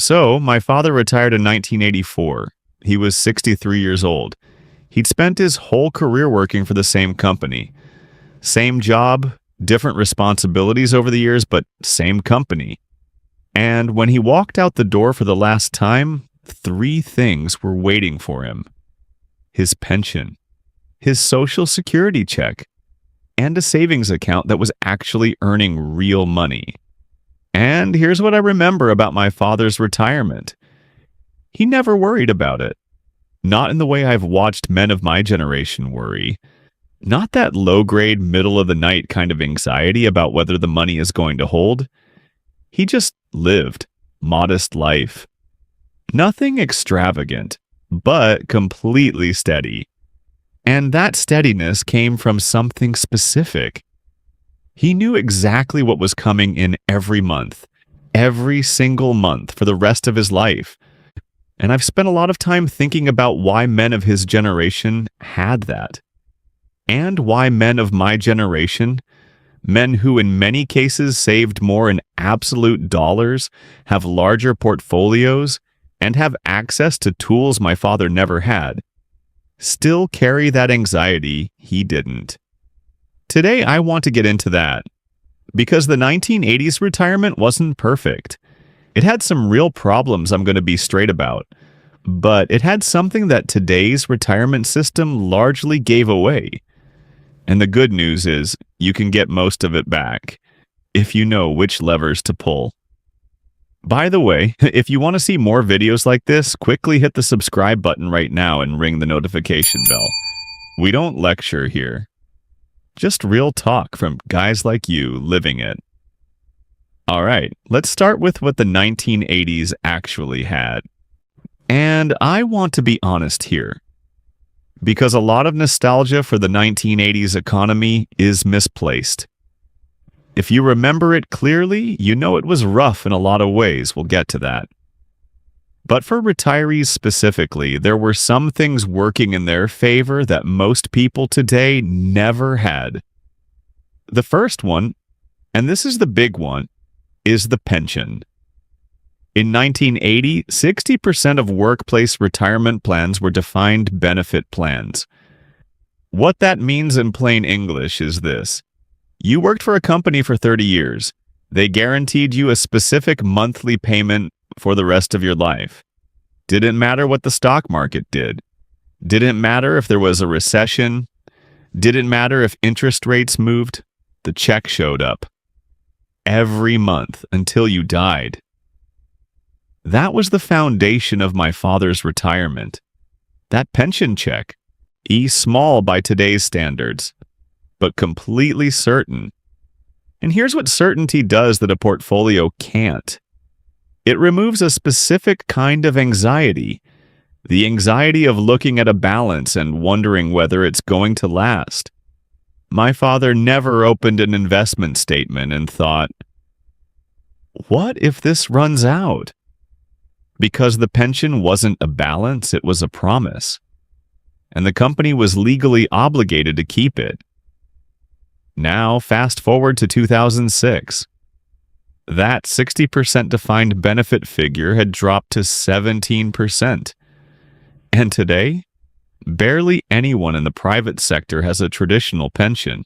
So, my father retired in 1984. He was 63 years old. He'd spent his whole career working for the same company. Same job, different responsibilities over the years, but same company. And when he walked out the door for the last time, three things were waiting for him: his pension, his Social Security check, and a savings account that was actually earning real money. And here's what I remember about my father's retirement. He never worried about it. Not in the way I've watched men of my generation worry. Not that low-grade, middle-of-the-night kind of anxiety about whether the money is going to hold. He just lived. Modest life. Nothing extravagant, but completely steady. And that steadiness came from something specific. He knew exactly what was coming in every month, every single month for the rest of his life. And I've spent a lot of time thinking about why men of his generation had that. And why men of my generation, men who in many cases saved more in absolute dollars, have larger portfolios, and have access to tools my father never had, still carry that anxiety he didn't. Today, I want to get into that, because the 1980s retirement wasn't perfect. It had some real problems I'm going to be straight about, but it had something that today's retirement system largely gave away. And the good news is you can get most of it back if you know which levers to pull. By the way, if you want to see more videos like this, quickly hit the subscribe button right now and ring the notification bell. We don't lecture here. Just real talk from guys like you living it. All right, let's start with what the 1980s actually had. And I want to be honest here, because a lot of nostalgia for the 1980s economy is misplaced. If you remember it clearly, you know it was rough in a lot of ways. We'll get to that. But for retirees specifically, there were some things working in their favor that most people today never had. The first one, and this is the big one, is the pension. In 1980, 60% of workplace retirement plans were defined benefit plans. What that means in plain English is this. You worked for a company for 30 years. They guaranteed you a specific monthly payment for the rest of your life. Didn't matter what the stock market did. Didn't matter if there was a recession. Didn't matter if interest rates moved. The check showed up. Every month until you died. That was the foundation of my father's retirement. That pension check. Small by today's standards, but completely certain. And here's what certainty does that a portfolio can't. It removes a specific kind of anxiety, the anxiety of looking at a balance and wondering whether it's going to last. My father never opened an investment statement and thought, what if this runs out? Because the pension wasn't a balance, it was a promise. And the company was legally obligated to keep it. Now, fast forward to 2006. That 60% defined benefit figure had dropped to 17%. And today, barely anyone in the private sector has a traditional pension.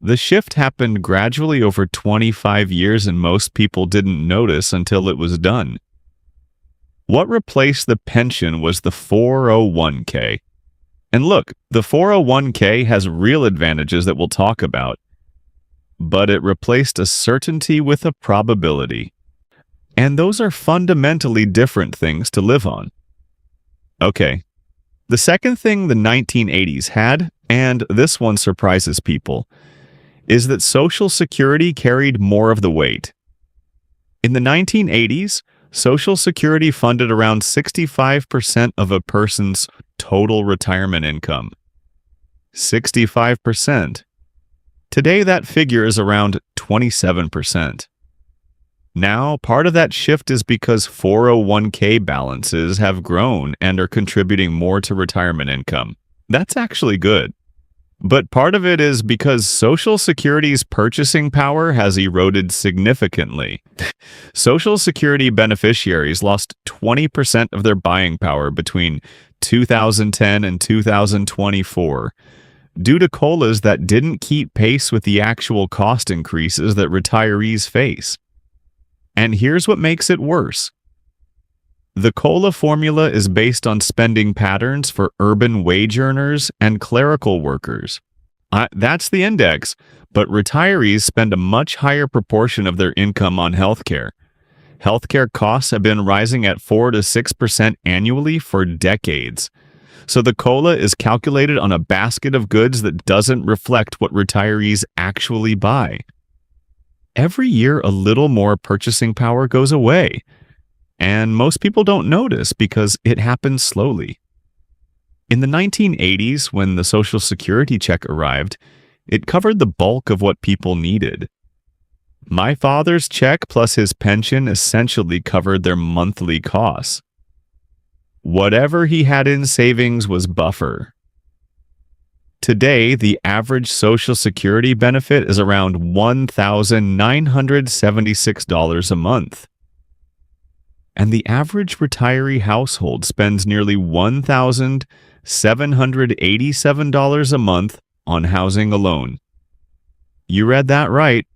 The shift happened gradually over 25 years and most people didn't notice until it was done. What replaced the pension was the 401k. And look, the 401k has real advantages that we'll talk about. But it replaced a certainty with a probability. And those are fundamentally different things to live on. Okay, the second thing the 1980s had, and this one surprises people, is that Social Security carried more of the weight. In the 1980s, Social Security funded around 65% of a person's total retirement income. 65%. Today, that figure is around 27%. Now, part of that shift is because 401k balances have grown and are contributing more to retirement income. That's actually good. But part of it is because Social Security's purchasing power has eroded significantly. Social Security beneficiaries lost 20% of their buying power between 2010 and 2024 due to COLAs that didn't keep pace with the actual cost increases that retirees face. And here's what makes it worse. The COLA formula is based on spending patterns for urban wage earners and clerical workers. That's the index, but retirees spend a much higher proportion of their income on healthcare. Healthcare costs have been rising at 4 to 6% annually for decades. So the COLA is calculated on a basket of goods that doesn't reflect what retirees actually buy. Every year, a little more purchasing power goes away. And most people don't notice because it happens slowly. In the 1980s, when the Social Security check arrived, it covered the bulk of what people needed. My father's check plus his pension essentially covered their monthly costs. Whatever he had in savings was buffer. Today, the average Social Security benefit is around $1,976 a month. And the average retiree household spends nearly $1,787 a month on housing alone. You read that right.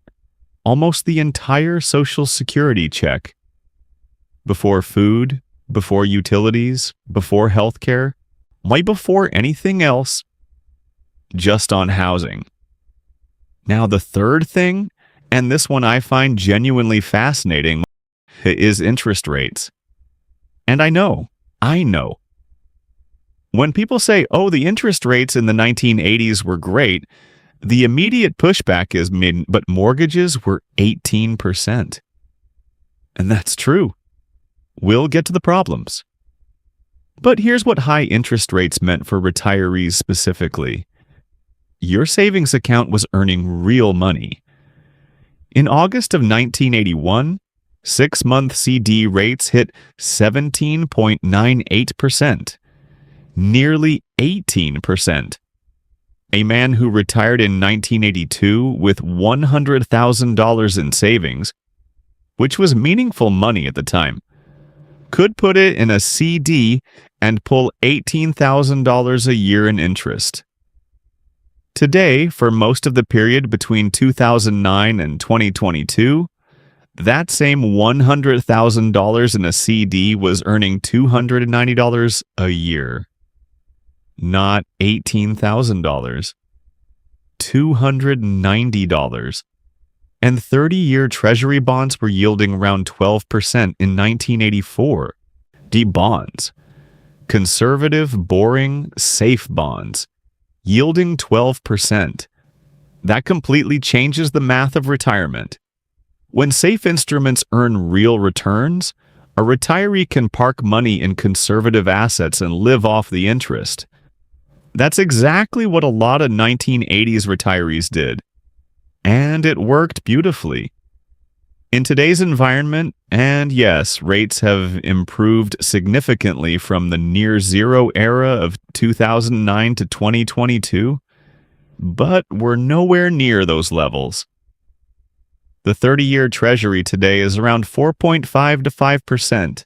Almost the entire Social Security check. Before food, before utilities, before healthcare, way before anything else, just on housing. Now, the third thing, and this one I find genuinely fascinating, is interest rates. And I know. When people say, oh, the interest rates in the 1980s were great, the immediate pushback is, but mortgages were 18%. And that's true. We'll get to the problems. But here's what high interest rates meant for retirees specifically. Your savings account was earning real money. In August of 1981, 6-month CD rates hit 17.98%, nearly 18%. A man who retired in 1982 with $100,000 in savings, which was meaningful money at the time, could put it in a CD and pull $18,000 a year in interest. Today, for most of the period between 2009 and 2022, that same $100,000 in a CD was earning $290 a year. Not $18,000. $290. And 30-year Treasury bonds were yielding around 12% in 1984. Deep bonds. Conservative, boring, safe bonds. Yielding 12%. That completely changes the math of retirement. When safe instruments earn real returns, a retiree can park money in conservative assets and live off the interest. That's exactly what a lot of 1980s retirees did. And it worked beautifully. In today's environment, and yes, rates have improved significantly from the near zero era of 2009 to 2022, but we're nowhere near those levels. The 30-year Treasury today is around 4.5 to 5%.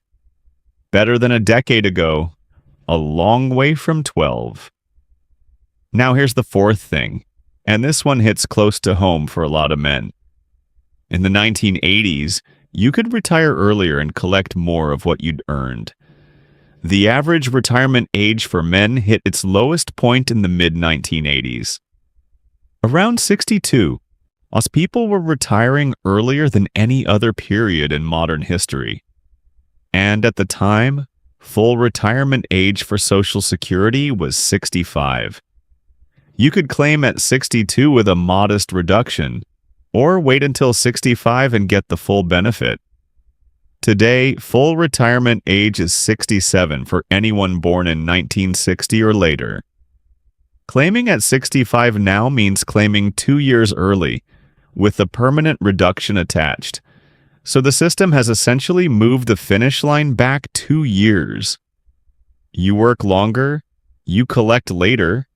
Better than a decade ago, a long way from 12. Now here's the fourth thing, and this one hits close to home for a lot of men. In the 1980s, you could retire earlier and collect more of what you'd earned. The average retirement age for men hit its lowest point in the mid-1980s. Around 62, as people were retiring earlier than any other period in modern history. And at the time, full retirement age for Social Security was 65. You could claim at 62 with a modest reduction, or wait until 65 and get the full benefit. Today, full retirement age is 67 for anyone born in 1960 or later. Claiming at 65 now means claiming 2 years early, with a permanent reduction attached. So the system has essentially moved the finish line back 2 years. You work longer, you collect later,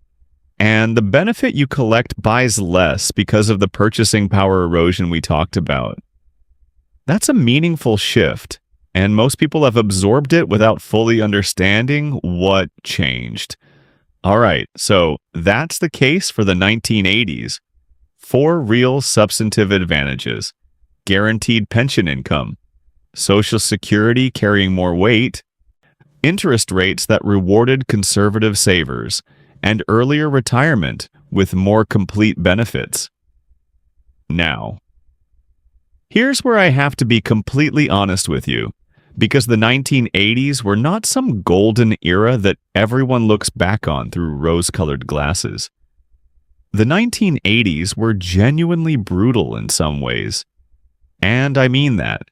And the benefit you collect buys less because of the purchasing power erosion we talked about. That's a meaningful shift, and most people have absorbed it without fully understanding what changed. All right, so that's the case for the 1980s. 4 real substantive advantages: guaranteed pension income, Social Security carrying more weight, interest rates that rewarded conservative savers, and earlier retirement with more complete benefits. Now, here's where I have to be completely honest with you, because the 1980s were not some golden era that everyone looks back on through rose-colored glasses. The 1980s were genuinely brutal in some ways, and I mean that.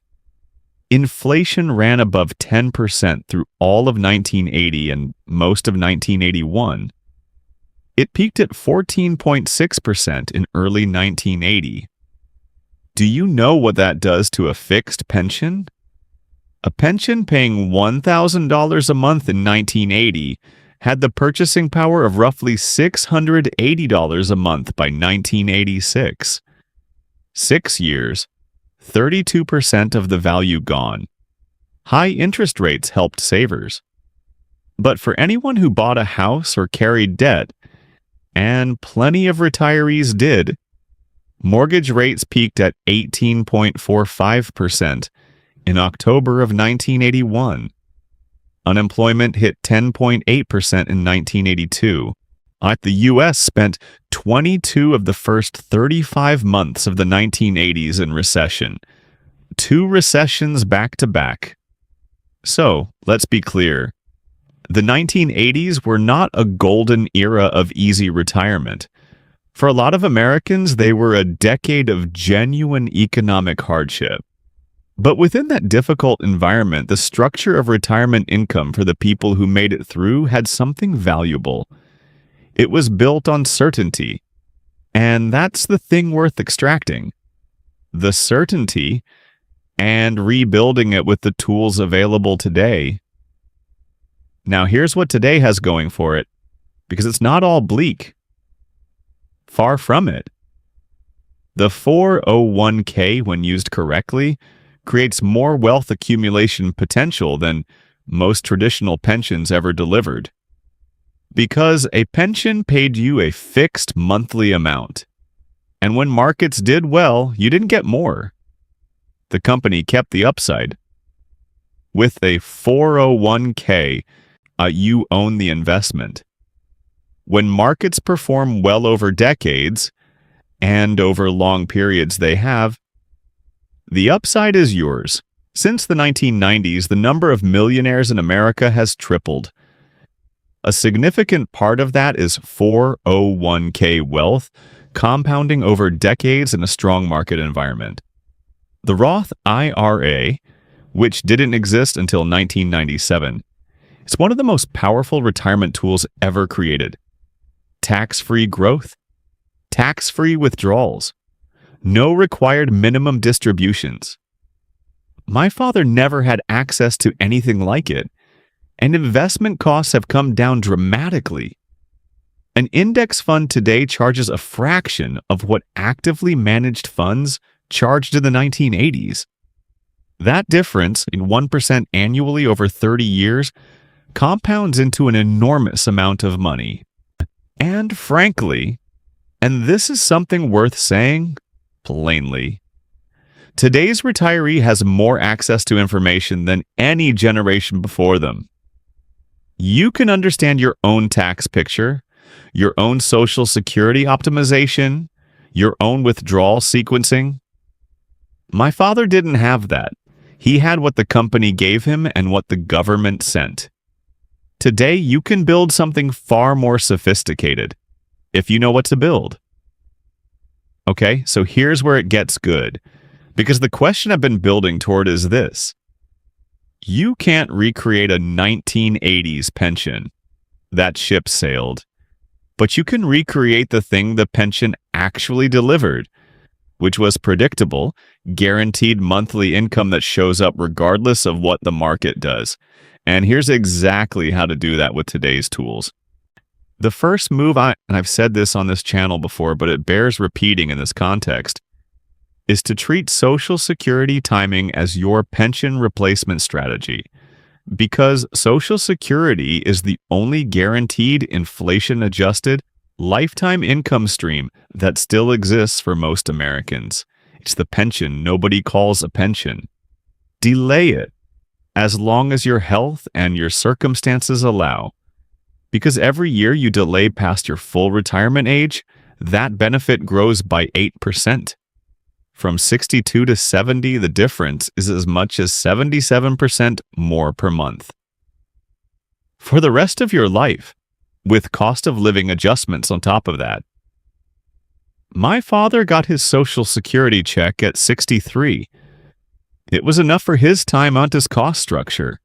Inflation ran above 10% through all of 1980 and most of 1981. It peaked at 14.6% in early 1980. Do you know what that does to a fixed pension? A pension paying $1,000 a month in 1980 had the purchasing power of roughly $680 a month by 1986. 6 years, 32% of the value gone. High interest rates helped savers. But for anyone who bought a house or carried debt, and plenty of retirees did, mortgage rates peaked at 18.45% in October of 1981. Unemployment hit 10.8% in 1982. The U.S. spent 22 of the first 35 months of the 1980s in recession. 2 recessions back to back. So, let's be clear. The 1980s were not a golden era of easy retirement. For a lot of Americans, they were a decade of genuine economic hardship. But within that difficult environment, the structure of retirement income for the people who made it through had something valuable. It was built on certainty. And that's the thing worth extracting. The certainty, and rebuilding it with the tools available today. Now here's what today has going for it, because it's not all bleak. Far from it. The 401k, when used correctly, creates more wealth accumulation potential than most traditional pensions ever delivered. Because a pension paid you a fixed monthly amount. And when markets did well, you didn't get more. The company kept the upside. With a 401k, you own the investment. When markets perform well over decades, and over long periods they have, the upside is yours. Since the 1990s, the number of millionaires in America has tripled. A significant part of that is 401k wealth, compounding over decades in a strong market environment. The Roth IRA, which didn't exist until 1997, is one of the most powerful retirement tools ever created. Tax-free growth, tax-free withdrawals, no required minimum distributions. My father never had access to anything like it, and investment costs have come down dramatically. An index fund today charges a fraction of what actively managed funds charged in the 1980s. That difference in 1% annually over 30 years compounds into an enormous amount of money. And frankly, and this is something worth saying plainly, today's retiree has more access to information than any generation before them. You can understand your own tax picture, your own Social Security optimization, your own withdrawal sequencing. My father didn't have that. He had what the company gave him and what the government sent. Today, you can build something far more sophisticated, if you know what to build. Okay, so here's where it gets good, because the question I've been building toward is this. You can't recreate a 1980s pension. That ship sailed. But you can recreate the thing the pension actually delivered, which was predictable, guaranteed monthly income that shows up regardless of what the market does. And here's exactly how to do that with today's tools. The first move, and I've said this on this channel before, but it bears repeating in this context, is to treat Social Security timing as your pension replacement strategy. Because Social Security is the only guaranteed inflation-adjusted lifetime income stream that still exists for most Americans. It's the pension nobody calls a pension. Delay it as long as your health and your circumstances allow. Because every year you delay past your full retirement age, that benefit grows by 8%. From 62 to 70, the difference is as much as 77% more per month. For the rest of your life, with cost of living adjustments on top of that. My father got his Social Security check at 63. It was enough for his time on his cost structure.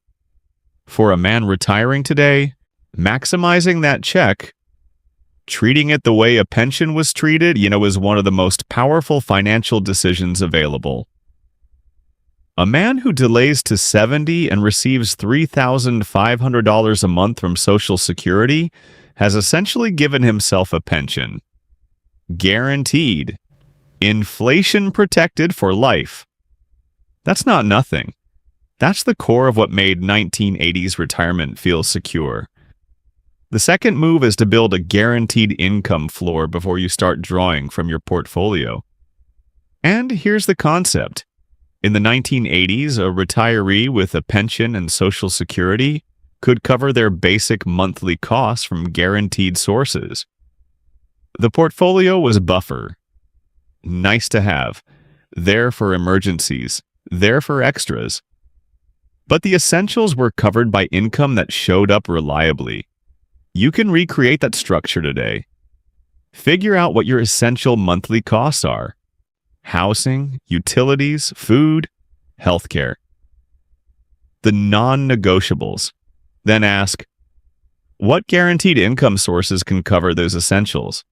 For a man retiring today, maximizing that check, treating it the way a pension was treated, is one of the most powerful financial decisions available. A man who delays to 70 and receives $3,500 a month from Social Security has essentially given himself a pension. Guaranteed. Inflation protected for life. That's not nothing. That's the core of what made 1980s retirement feel secure. The second move is to build a guaranteed income floor before you start drawing from your portfolio. And here's the concept. In the 1980s, a retiree with a pension and Social Security could cover their basic monthly costs from guaranteed sources. The portfolio was buffer. Nice to have. There for emergencies. There for extras. But the essentials were covered by income that showed up reliably. You can recreate that structure today. Figure out what your essential monthly costs are. Housing, utilities, food, healthcare. The non-negotiables. Then ask, what guaranteed income sources can cover those essentials?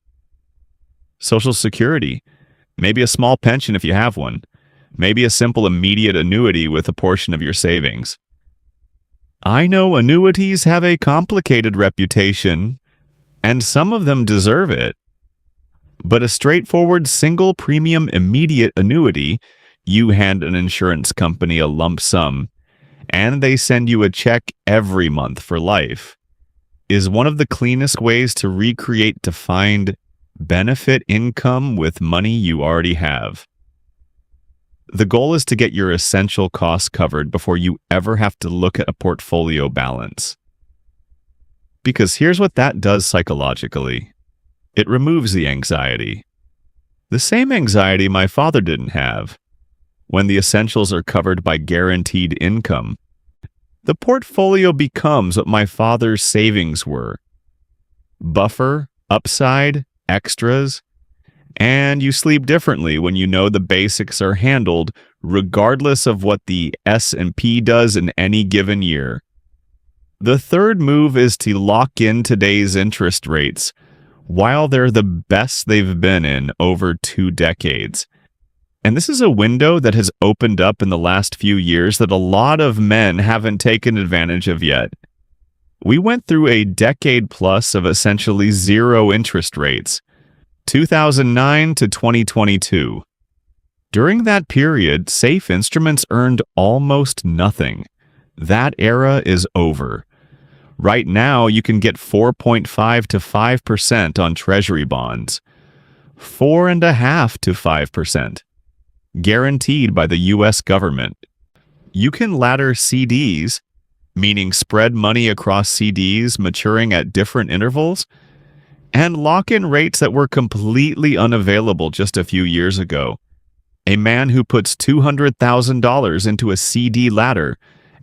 Social Security. Maybe a small pension if you have one. Maybe a simple immediate annuity with a portion of your savings. I know annuities have a complicated reputation, and some of them deserve it. But a straightforward single premium immediate annuity, you hand an insurance company a lump sum, and they send you a check every month for life, is one of the cleanest ways to recreate defined benefit income with money you already have. The goal is to get your essential costs covered before you ever have to look at a portfolio balance. Because here's what that does psychologically. It removes the anxiety. The same anxiety my father didn't have. When the essentials are covered by guaranteed income, the portfolio becomes what my father's savings were. Buffer, upside, extras, and you sleep differently when you know the basics are handled regardless of what the S&P does in any given year. The third move is to lock in today's interest rates while they're the best they've been in over 2 decades. And this is a window that has opened up in the last few years that a lot of men haven't taken advantage of yet. We went through a decade plus of essentially zero interest rates, 2009 to 2022. During that period, safe instruments earned almost nothing. That era is over. Right now, you can get 4.5 to 5% on Treasury bonds, 4.5 to 5%, guaranteed by the U.S. government. You can ladder CDs, meaning spread money across CDs maturing at different intervals, and lock in rates that were completely unavailable just a few years ago. A man who puts $200,000 into a CD ladder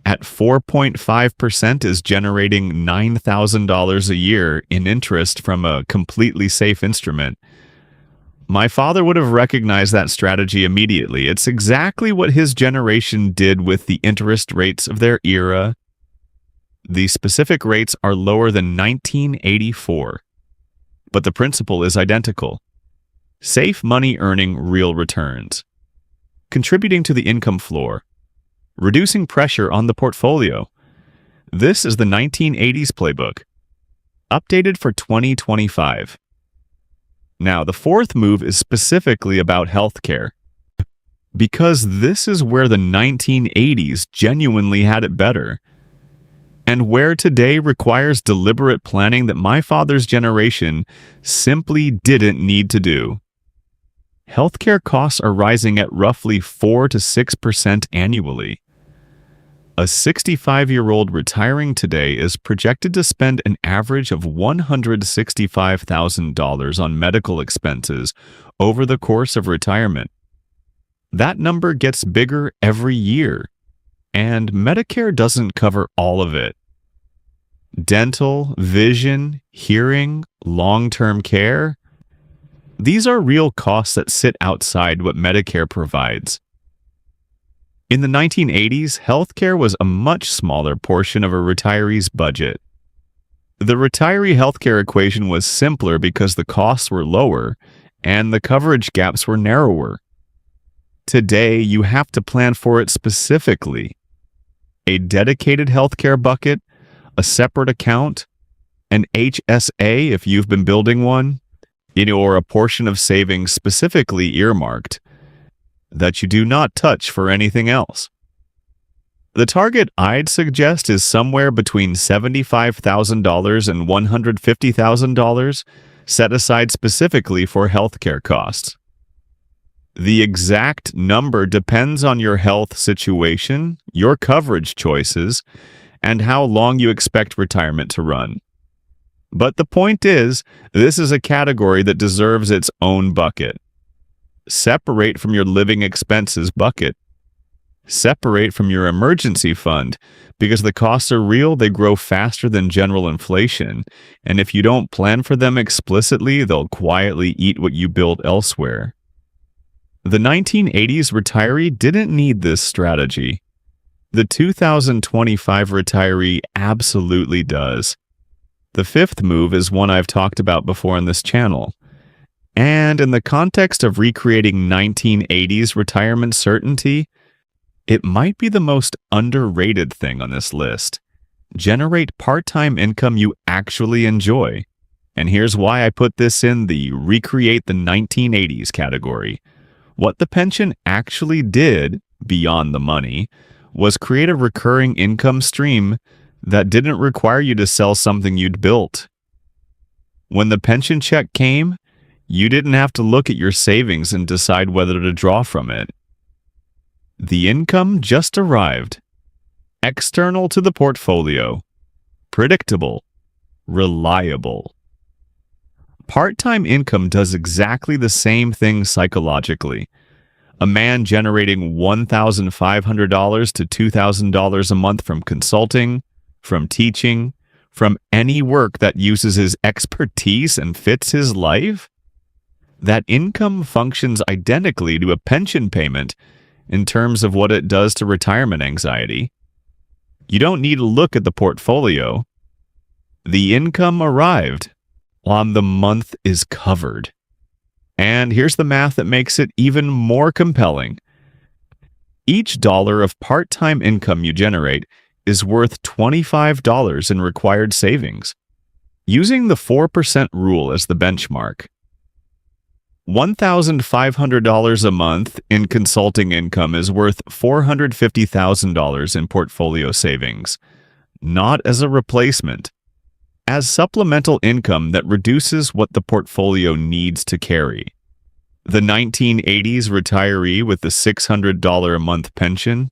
at 4.5% is generating $9,000 a year in interest from a completely safe instrument. My father would have recognized that strategy immediately. It's exactly what his generation did with the interest rates of their era. The specific rates are lower than 1984, but the principle is identical. Safe money earning real returns, contributing to the income floor, reducing pressure on the portfolio. This is the 1980s playbook. updated for 2025. Now, the fourth move is specifically about healthcare, because this is where the 1980s genuinely had it better, and where today requires deliberate planning that my father's generation simply didn't need to do. Healthcare costs are rising at roughly 4 to 6% annually. A 65-year-old retiring today is projected to spend an average of $165,000 on medical expenses over the course of retirement. That number gets bigger every year, and Medicare doesn't cover all of it. Dental, vision, hearing, long-term care, these are real costs that sit outside what Medicare provides. In the 1980s, healthcare was a much smaller portion of a retiree's budget. The retiree healthcare equation was simpler because the costs were lower and the coverage gaps were narrower. Today, you have to plan for it specifically. A dedicated healthcare bucket, a separate account, an HSA if you've been building one, or a portion of savings specifically earmarked that you do not touch for anything else. The target I'd suggest is somewhere between $75,000 and $150,000 set aside specifically for healthcare costs. The exact number depends on your health situation, your coverage choices, and how long you expect retirement to run. But the point is, this is a category that deserves its own bucket. Separate from your living expenses bucket. Separate from your emergency fund, because the costs are real, they grow faster than general inflation, and if you don't plan for them explicitly, they'll quietly eat what you build elsewhere. The 1980s retiree didn't need this strategy. The 2025 retiree absolutely does. The fifth move is one I've talked about before on this channel. And in the context of recreating 1980s retirement certainty, it might be the most underrated thing on this list. Generate part-time income you actually enjoy. And here's why I put this in the recreate the 1980s category. What the pension actually did, beyond the money, was create a recurring income stream that didn't require you to sell something you'd built. When the pension check came, you didn't have to look at your savings and decide whether to draw from it. The income just arrived. External to the portfolio. Predictable. Reliable. Part-time income does exactly the same thing psychologically. A man generating $1,500 to $2,000 a month from consulting, from teaching, from any work that uses his expertise and fits his life? That income functions identically to a pension payment in terms of what it does to retirement anxiety. You don't need to look at the portfolio. The income arrived, while the month is covered. And here's the math that makes it even more compelling. Each dollar of part-time income you generate is worth $25 in required savings. Using the 4% rule as the benchmark, $1,500 a month in consulting income is worth $450,000 in portfolio savings, not as a replacement, as supplemental income that reduces what the portfolio needs to carry. The 1980s retiree with the $600 a month pension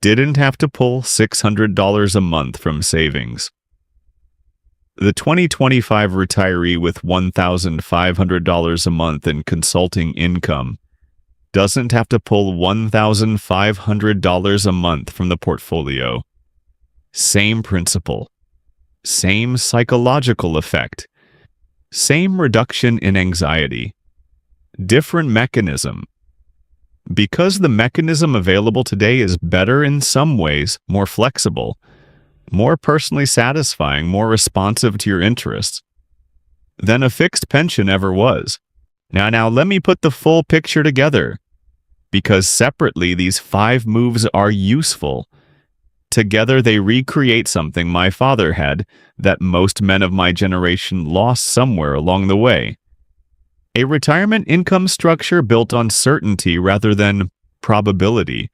didn't have to pull $600 a month from savings. The 2025 retiree with $1,500 a month in consulting income doesn't have to pull $1,500 a month from the portfolio. Same principle. Same psychological effect. Same reduction in anxiety. Different mechanism. Because the mechanism available today is better in some ways, more flexible, more personally satisfying, more responsive to your interests than a fixed pension ever was. Now let me put the full picture together, because separately these 5 moves are useful, Together, they recreate something my father had that most men of my generation lost somewhere along the way. A retirement income structure built on certainty rather than probability.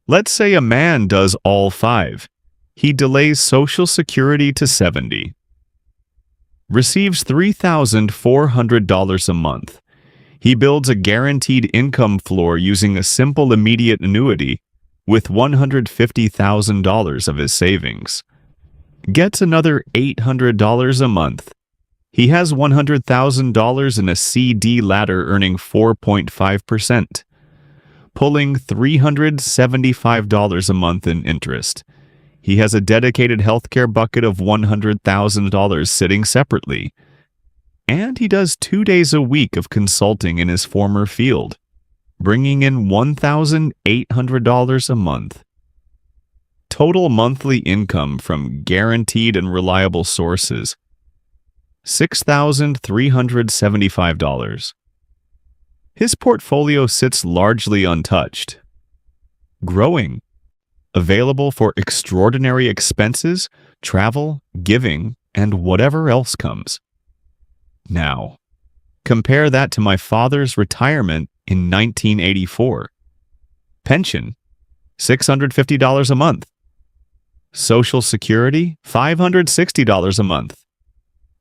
Let's say a man does all five. He delays Social Security to 70. Receives $3,400 a month. He builds a guaranteed income floor using a simple immediate annuity with $150,000 of his savings. Gets another $800 a month. He has $100,000 in a CD ladder earning 4.5%, pulling $375 a month in interest. He has a dedicated healthcare bucket of $100,000 sitting separately. And he does 2 days a week of consulting in his former field, bringing in $1,800 a month. Total monthly income from guaranteed and reliable sources, $6,375. His portfolio sits largely untouched. Growing. Available for extraordinary expenses, travel, giving, and whatever else comes. Now, compare that to my father's retirement in 1984. Pension, $650 a month. Social Security, $560 a month.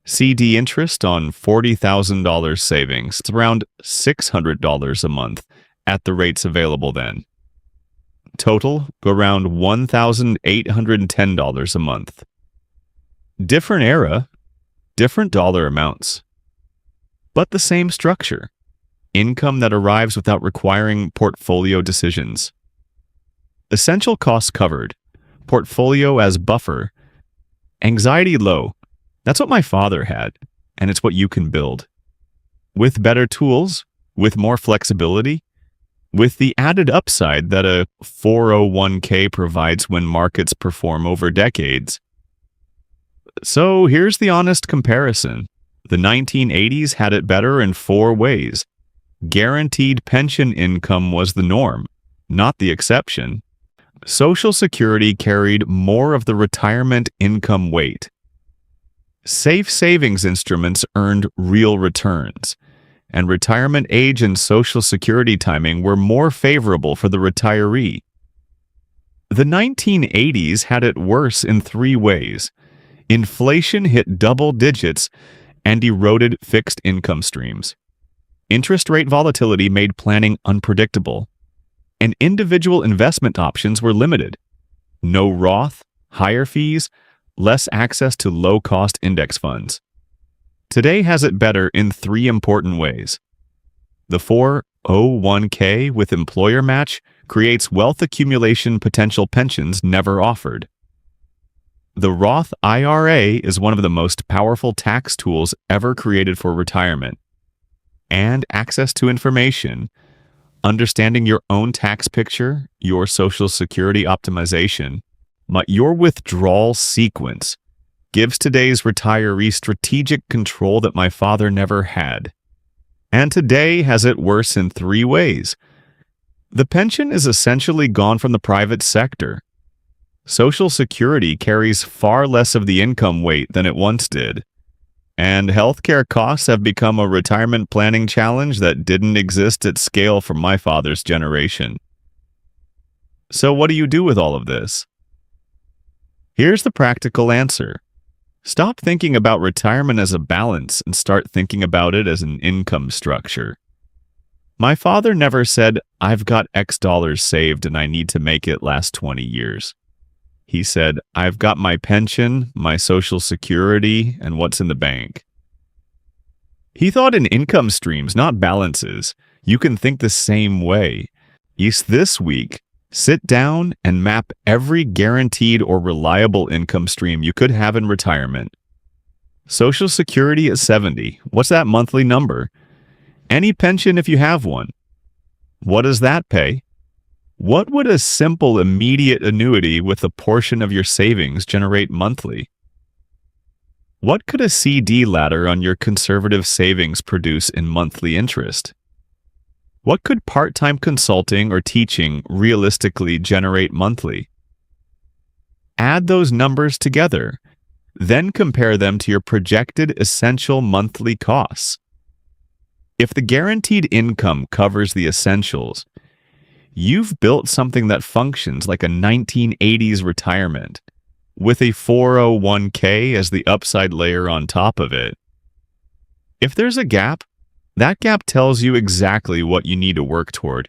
CD interest on $40,000 savings. It's around $600 a month at the rates available then. Total, around $1,810 a month. Different era, different dollar amounts, but the same structure. Income that arrives without requiring portfolio decisions. Essential costs covered. Portfolio as buffer. Anxiety low. That's what my father had, and it's what you can build. With better tools, with more flexibility, with the added upside that a 401k provides when markets perform over decades. So here's the honest comparison. The 1980s had it better in 4 ways. Guaranteed pension income was the norm, not the exception. Social Security carried more of the retirement income weight. Safe savings instruments earned real returns, and retirement age and Social Security timing were more favorable for the retiree. The 1980s had it worse in 3 ways. Inflation hit double digits and eroded fixed income streams. Interest rate volatility made planning unpredictable, and individual investment options were limited. No Roth, higher fees, less access to low-cost index funds. Today has it better in 3 important ways. The 401k with employer match creates wealth accumulation potential pensions never offered. The Roth IRA is one of the most powerful tax tools ever created for retirement. And access to information, understanding your own tax picture, your Social Security optimization, your withdrawal sequence, gives today's retiree strategic control that my father never had. And today has it worse in 3 ways. The pension is essentially gone from the private sector. Social Security carries far less of the income weight than it once did. And healthcare costs have become a retirement planning challenge that didn't exist at scale for my father's generation. So what do you do with all of this? Here's the practical answer. Stop thinking about retirement as a balance and start thinking about it as an income structure. My father never said, "I've got X dollars saved and I need to make it last 20 years. He said, "I've got my pension, my Social Security, and what's in the bank." He thought in income streams, not balances. You can think the same way. This week, sit down and map every guaranteed or reliable income stream you could have in retirement. Social Security at 70. What's that monthly number? Any pension if you have one. What does that pay? What would a simple immediate annuity with a portion of your savings generate monthly? What could a CD ladder on your conservative savings produce in monthly interest? What could part-time consulting or teaching realistically generate monthly? add those numbers together. Then compare them to your projected essential monthly costs. If the guaranteed income covers the essentials, you've built something that functions like a 1980s retirement, with a 401k as the upside layer on top of it. If there's a gap, that gap tells you exactly what you need to work toward,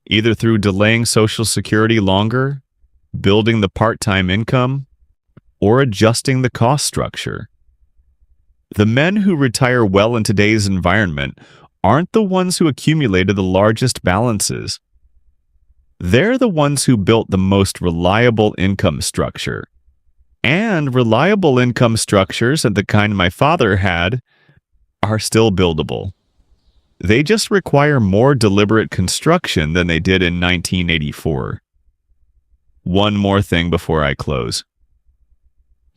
either through delaying Social Security longer, building the part-time income, or adjusting the cost structure. The men who retire well in today's environment aren't the ones who accumulated the largest balances. They're the ones who built the most reliable income structure. And reliable income structures, and the kind my father had, are still buildable. They just require more deliberate construction than they did in 1984. One more thing before I close.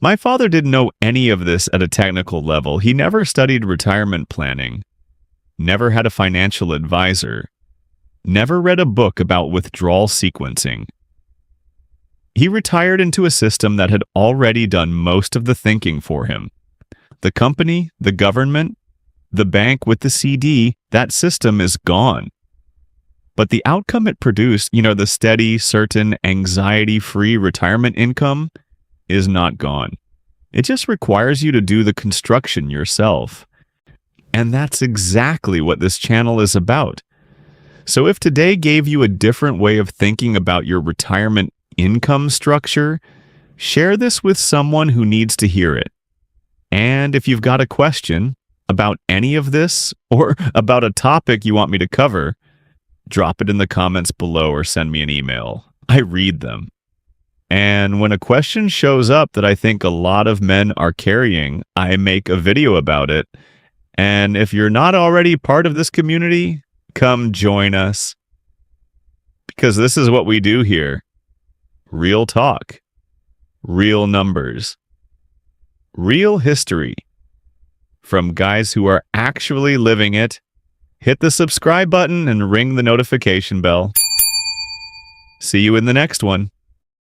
My father didn't know any of this at a technical level. He never studied retirement planning, never had a financial advisor, never read a book about withdrawal sequencing. He retired into a system that had already done most of the thinking for him. The company, the government, the bank with the CD, that system is gone. But the outcome it produced, the steady, certain, anxiety-free retirement income, is not gone. It just requires you to do the construction yourself. And that's exactly what this channel is about. So if today gave you a different way of thinking about your retirement income structure, share this with someone who needs to hear it. And if you've got a question about any of this or about a topic you want me to cover, drop it in the comments below or send me an email. I read them. And when a question shows up that I think a lot of men are carrying, I make a video about it. And if you're not already part of this community, come join us. Because this is what we do here. Real talk. Real numbers. Real history. From guys who are actually living it. Hit the subscribe button and ring the notification bell. See you in the next one.